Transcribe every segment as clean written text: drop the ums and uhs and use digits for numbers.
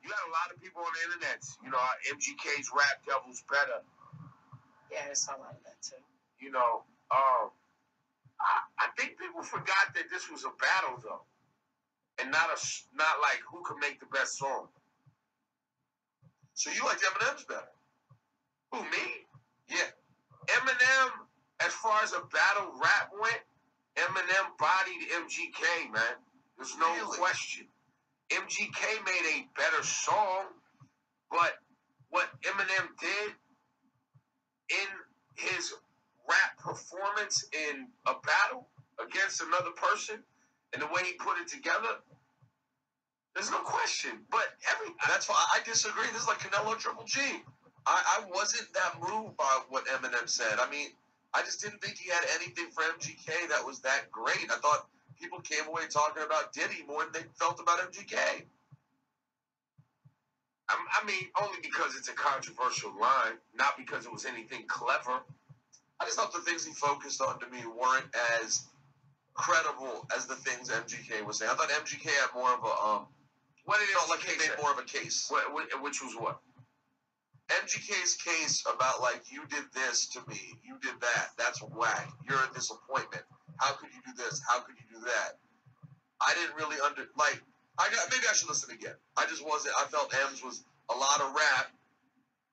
You got a lot of people on the internet. You know, MGK's Rap Devil's better. Yeah, I saw a lot of that too. You know, I think people forgot that this was a battle though, and not like who could make the best song. So you liked Eminem's better? Who, me? Yeah. Eminem, as far as a battle rap went, Eminem bodied MGK, man. There's no question. MGK made a better song, but what Eminem did in his rap performance in a battle against another person and the way he put it together, there's no question. But that's why I disagree. This is like Canelo Triple G. I wasn't that moved by what Eminem said. I mean, I just didn't think he had anything for MGK that was that great. I thought people came away talking about Diddy more than they felt about MGK. I mean, only because it's a controversial line, not because it was anything clever. I just thought the things he focused on to me weren't as credible as the things MGK was saying. I thought MGK had more of a what it felt like he made more of a case. Which was what? MGK's case about like, you did this to me, you did that, that's whack, you're a disappointment. How could you do this? How could you do that? I didn't really maybe I should listen again. I just wasn't. I felt M's was a lot of rap,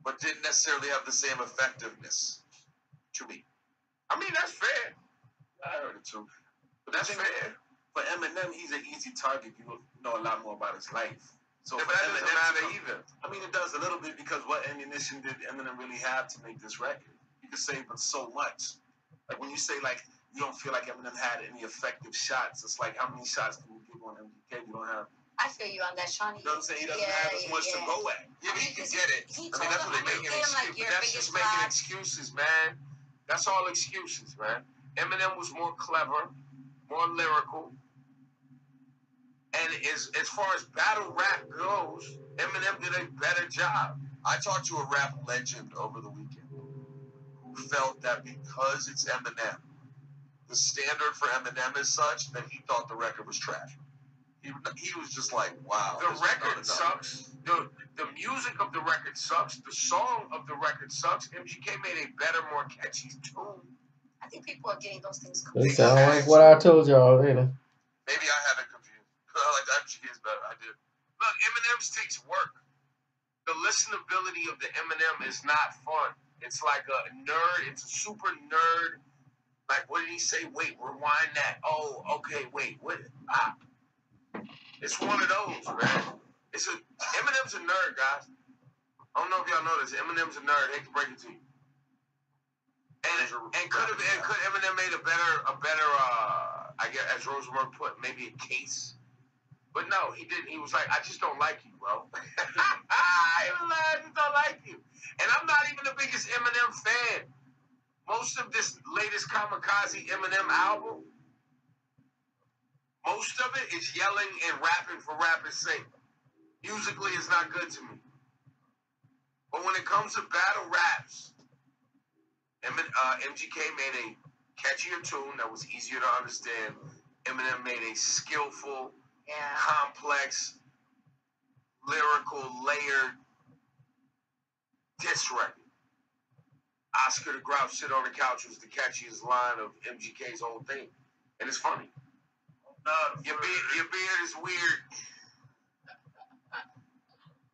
but didn't necessarily have the same effectiveness to me. I mean, that's fair. I heard it too. But that's fair. For Eminem, he's an easy target. You know a lot more about his life. So yeah, but that doesn't matter either. I mean, it does a little bit because what ammunition did Eminem really have to make this record? You could say, but so much. Like when you say like you don't feel like Eminem had any effective shots, it's like how many shots can you give on MGK? You don't have. I feel you on that, Shawnee. You know what I'm saying? He doesn't have as much to go at. Yeah, but he can get it. I mean, that's what they making excuses. That's just making excuses, man. That's all excuses, man. Eminem was more clever, more lyrical. And as far as battle rap goes, Eminem did a better job. I talked to a rap legend over the weekend who felt that because it's Eminem, the standard for Eminem is such that he thought the record was trash. He was just like, wow. The record sucks. The music of the record sucks. The song of the record sucks. MGK made a better, more catchy tune. I think people are getting those things confused. It sounds like what I told y'all already. Maybe I have it confused. I like MGK's better. I did. Look, Eminem's takes work. The listenability of the Eminem is not fun. It's like a nerd. It's a super nerd. Like, what did he say? Wait, rewind that. Oh, okay, wait. What? It's one of those, man. Eminem's a nerd, guys. I don't know if y'all know this. Eminem's a nerd. I hate to break it to you. And could Eminem made a better I guess as Rosenberg put, maybe a case. But no, he didn't. He was like, I just don't like you, bro. I just don't like you. And I'm not even the biggest Eminem fan. Most of this latest Kamikaze Eminem album, most of it is yelling and rapping for rapping's sake. Musically, it's not good to me. But when it comes to battle raps, MGK made a catchier tune that was easier to understand. Eminem made a skillful, complex, lyrical, layered diss record. Oscar the Grouch sit on the couch was the catchiest line of MGK's whole thing. And it's funny. Your beard is weird.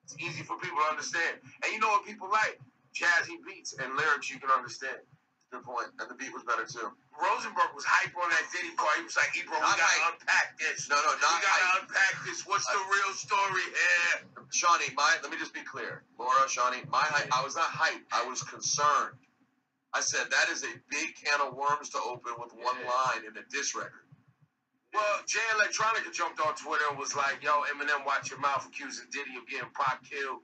It's easy for people to understand. And you know what people like? Jazzy beats and lyrics you can understand. Good point. And the beat was better too. Rosenberg was hype on that Diddy part. He was like, Ebro, we gotta unpack this. No, not we gotta unpack this. What's the real story here? Shawnee, let me just be clear. Laura, Shawnee, I was not hype. I was concerned. I said that is a big can of worms to open with one line in a diss record. Well, Jay Electronica jumped on Twitter and was like, yo, Eminem, watch your mouth, accusing Diddy of getting Pac killed,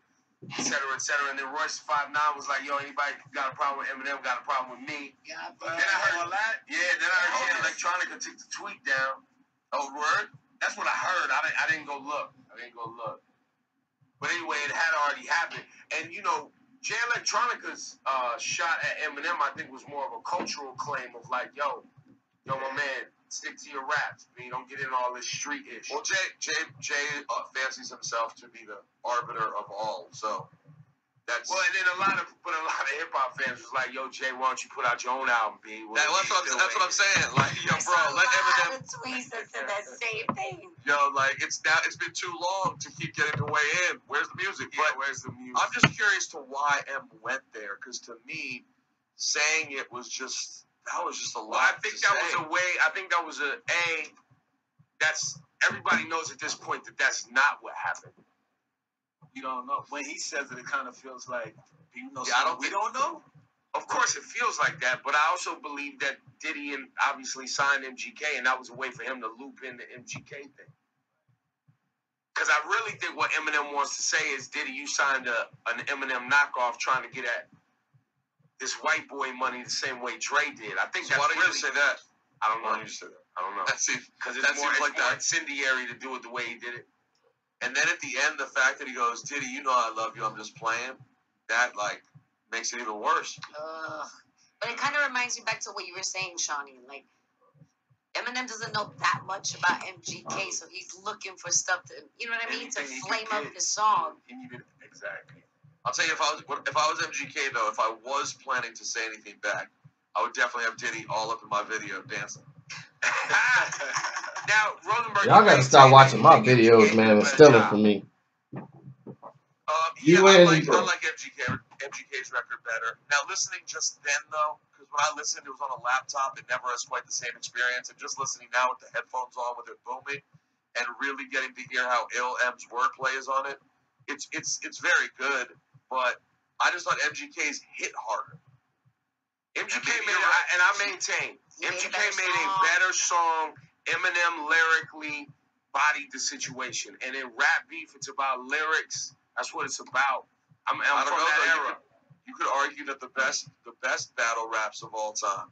et cetera, et cetera. And then Royce 5'9" was like, yo, anybody got a problem with Eminem, got a problem with me. Yeah, then I heard all that. Yeah, then I heard Jay Electronica took the tweet down. Oh, word? That's what I heard. I didn't go look. But anyway, it had already happened. And, you know, Jay Electronica's shot at Eminem, I think, was more of a cultural claim of like, yo, my man, Stick to your raps. I mean, don't get in all this street ish. Well, Jay fancies himself to be the arbiter of all, so that's. Well, and then a lot of hip hop fans was like, "Yo, Jay, why don't you put out your own album, B?" Well, that's what I'm saying. Like, yo, bro, let Eminem. Tweets that said that same thing. Yo, like it's been too long to keep getting to weigh in. Where's the music? Yeah, but where's the music? I'm just curious to why M went there, because to me, saying it was just. That was just a lot. Well, I think that was a way. I think that was that's everybody knows at this point that that's not what happened. We don't know. When he says it, it kind of feels like we don't know. Of course, it feels like that, but I also believe that Diddy and obviously signed MGK, and that was a way for him to loop in the MGK thing. Because I really think what Eminem wants to say is, Diddy, you signed an Eminem knockoff trying to get at this white boy money the same way Dre did. I think so that's why don't really, you say that? I don't know. Why don't you say that? I don't know. Because it's more like that. incendiary to do it the way he did it. And then at the end, the fact that he goes, Diddy, you know I love you, I'm just playing, that, like, makes it even worse. But it kind of reminds me back to what you were saying, Shawnee. Like, Eminem doesn't know that much about MGK, so he's looking for stuff to, you know what I mean, to flame up his song. Exactly. I'll tell you, if I was MGK, though, if I was planning to say anything back, I would definitely have Diddy all up in my video dancing. Now, Rosenberg, Y'all gotta stop watching my videos, man, and stealing from me. Yeah, I like MGK's record better. Now, listening just then, though, because when I listened, it was on a laptop. It never has quite the same experience. And just listening now with the headphones on, with it booming, and really getting to hear how ill M's wordplay is on it, it's very good. But I just thought MGK's hit harder. MGK and I maintain, MGK made a better song. Eminem lyrically bodied the situation. And in rap beef, it's about lyrics. That's what it's about. I'm from that era. You could argue that the best battle raps of all time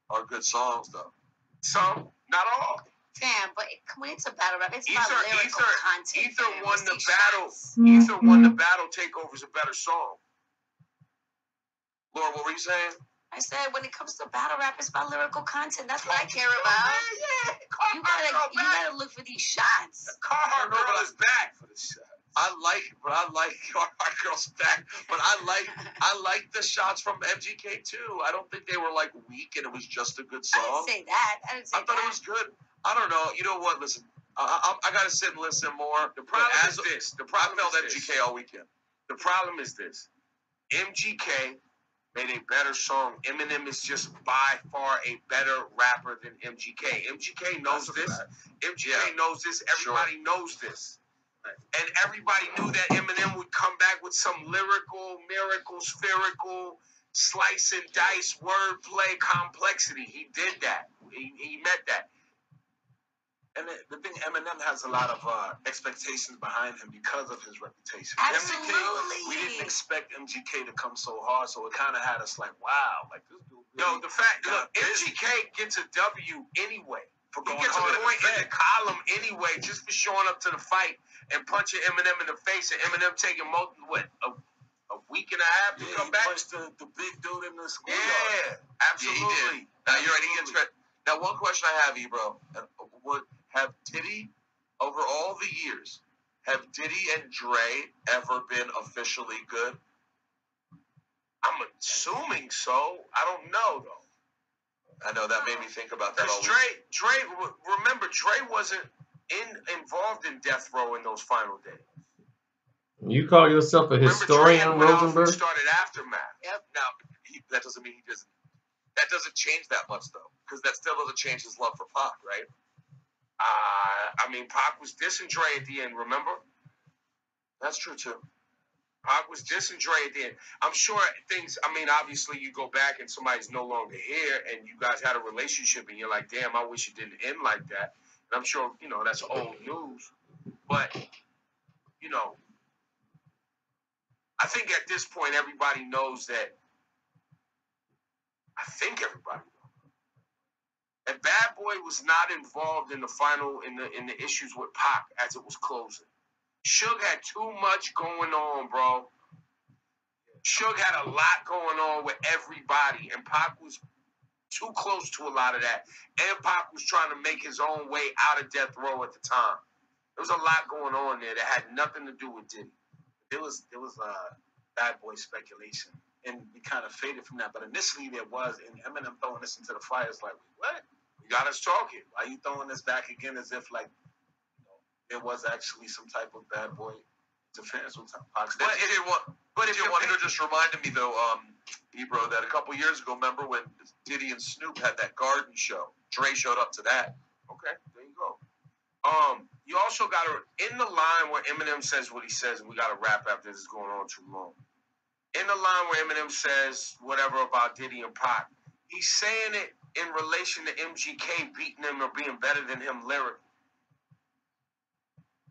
are good songs, though. Some, not all. Damn, but when it's a battle rap, it's about lyrical content. Ether won the battle. Ether won the battle. Takeover's a better song. Laura, what were you saying? I said when it comes to battle rap, it's about lyrical content. That's what I care about. Yeah, you gotta look for these shots. The Carhartt girl is back for the shot. I like Carhartt girl's back, but I like the shots from MGK too. I don't think they were like weak and it was just a good song. I didn't say that. I thought it was good. I don't know. You know what? Listen, I gotta sit and listen more. The problem is this. The problem I felt is MGK this. all weekend. The problem is this. MGK made a better song. Eminem is just by far a better rapper than MGK. MGK knows this. MGK knows this. Everybody knows this. And everybody knew that Eminem would come back with some lyrical, miracle, spherical, slice and dice, wordplay complexity. He did that. He met that. And the thing, Eminem has a lot of expectations behind him because of his reputation. Absolutely. We didn't expect MGK to come so hard, so it kind of had us like, wow, like this dude. Yo, the fact, look, MGK gets a W anyway. For he going gets a hard point in the column anyway, just for showing up to the fight and punching Eminem in the face, and Eminem taking a week and a half to come back. He punched the big dude in the schoolyard. Yeah, absolutely. Yeah, he did. Now you're right. He gets credit. Now, one question I have, Ebro, have Diddy, over all the years, have Diddy and Dre ever been officially good? I'm assuming so. I don't know though. I know that made me think about that. Because remember, Dre wasn't involved in Death Row in those final days. You call yourself a historian, Rosenberg? Started Aftermath. Yep. Now, that doesn't mean he doesn't. That doesn't change that much, though, because that still doesn't change his love for Pac, right? I mean, Pac was dissing Dre at the end, remember? That's true, too. Pac was dissing Dre at the end. I'm sure things, I mean, obviously you go back and somebody's no longer here and you guys had a relationship and you're like, damn, I wish it didn't end like that. And I'm sure, that's old news. But, I think at this point everybody knows that. I think everybody knows. And Bad Boy was not involved in the final, in the issues with Pac as it was closing. Suge had too much going on, bro. Suge had a lot going on with everybody, and Pac was Too close to a lot of that. And Pac was trying to make his own way out of death row at the time. There was a lot going on there that had nothing to do with Diddy. There was bad boy speculation, and we kind of faded from that. But initially there was, and Eminem throwing this into the fire is like, what? You got us talking. Why are you throwing this back again as if like, you know, there was actually some type of bad boy interference with Pac's death? But if you wanted to just reminded me though, Ebro, that a couple years ago, remember when Diddy and Snoop had that garden show? Dre showed up to that. Okay, there you go. You also got to, in the line where Eminem says what he says, and we got to wrap after this is going on too long. In the line where Eminem says whatever about Diddy and Pac, he's saying it in relation to MGK beating him or being better than him lyrically.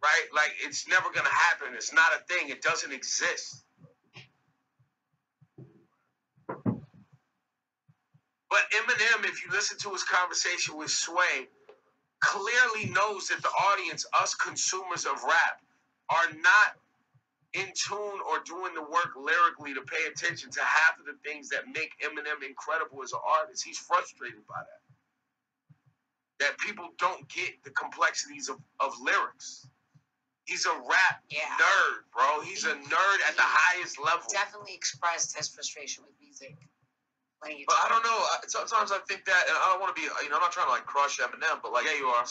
Right? Like, it's never going to happen. It's not a thing. It doesn't exist. But Eminem, if you listen to his conversation with Sway, clearly knows that the audience, us consumers of rap, are not in tune or doing the work lyrically to pay attention to half of the things that make Eminem incredible as an artist. He's frustrated by that. That people don't get the complexities of lyrics. He's a rap nerd, bro. He's a nerd at the highest level. Definitely expressed his frustration with music. But I don't know. Sometimes I think that, and I don't want to be, I'm not trying to like crush Eminem, but like, yeah, you are.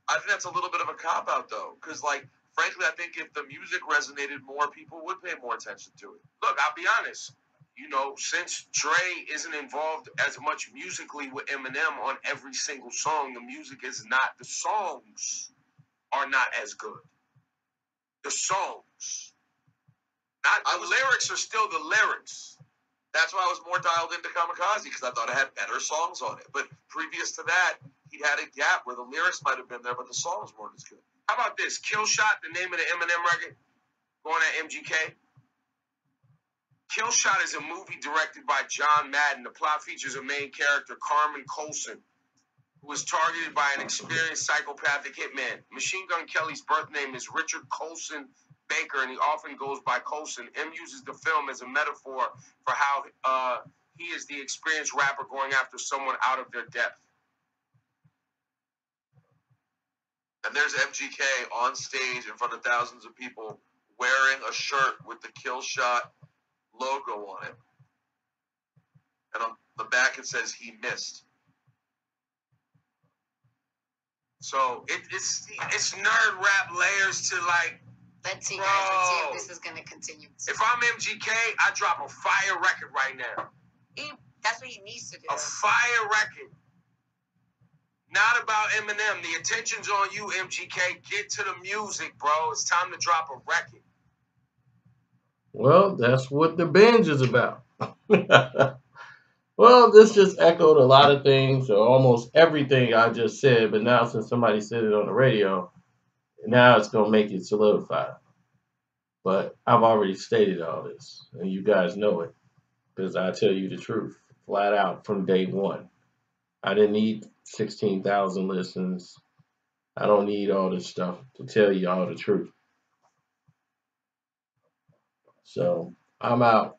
I think that's a little bit of a cop out though, because like, frankly, I think if the music resonated more, people would pay more attention to it. Look, I'll be honest. Since Dre isn't involved as much musically with Eminem on every single song, the music is not. The songs are not as good. The songs, the lyrics are still the lyrics. That's why I was more dialed into Kamikaze, because I thought it had better songs on it. But previous to that, he had a gap where the lyrics might have been there, but the songs weren't as good. How about this? Kill Shot, the name of the Eminem record, going at MGK. Kill Shot is a movie directed by John Madden. The plot features a main character, Carmen Coulson, who is targeted by an experienced psychopathic hitman. Machine Gun Kelly's birth name is Richard Coulson Baker, and he often goes by Coulson. M uses the film as a metaphor for how he is the experienced rapper going after someone out of their depth. And there's MGK on stage in front of thousands of people wearing a shirt with the Kill Shot logo on it. And on the back it says he missed. So it's nerd rap layers to like. Let's see, guys. Let's see if this is going to continue. If I'm MGK, I drop a fire record right now. That's what he needs to do. A fire record. Not about Eminem. The attention's on you, MGK. Get to the music, bro. It's time to drop a record. Well, that's what the binge is about. Well, this just echoed a lot of things, or almost everything I just said, but now since somebody said it on the radio, now it's going to make it solidified. But I've already stated all this, and you guys know it, because I tell you the truth, flat out from day one. I didn't need 16,000 listens. I don't need all this stuff to tell you all the truth. So, I'm out.